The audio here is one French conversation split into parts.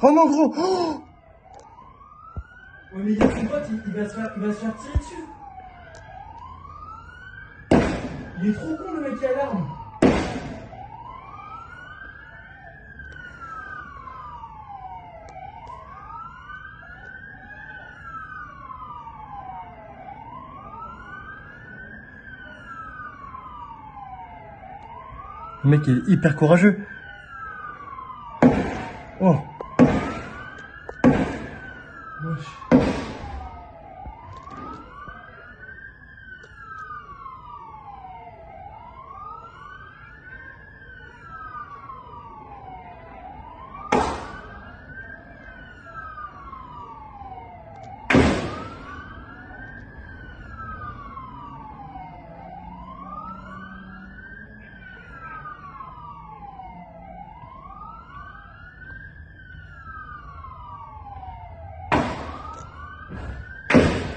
Oh non, gros. Oh, Ouais, mais il y a son pote, il va se faire tirer dessus. Il est trop con, le mec qui a l'arme. le mec il est hyper courageux. Oh. Wesh.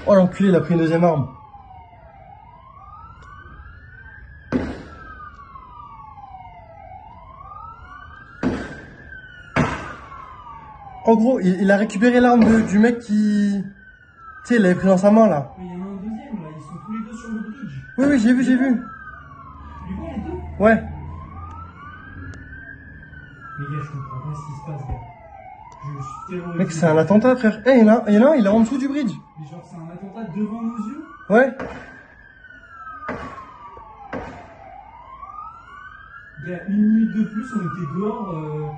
Oh l'enculé, il a pris une deuxième arme. En gros, il a récupéré l'arme du mec qui... Tu sais, il l'avait pris dans sa main là. Mais il y en a un deuxième là, ils sont tous les deux sur le bridge. Oui, oui, j'ai vu, j'ai vu. Tu les vois les deux? Ouais. Mais gars, je comprends pas ce qui se passe, gars. Je suis terrorisé. Mec, c'est un attentat, frère. Eh, il y en a un, il est en dessous du bridge. Mais genre, c'est un attentat devant nos yeux? Ouais. Gars, une minute de plus, on était dehors.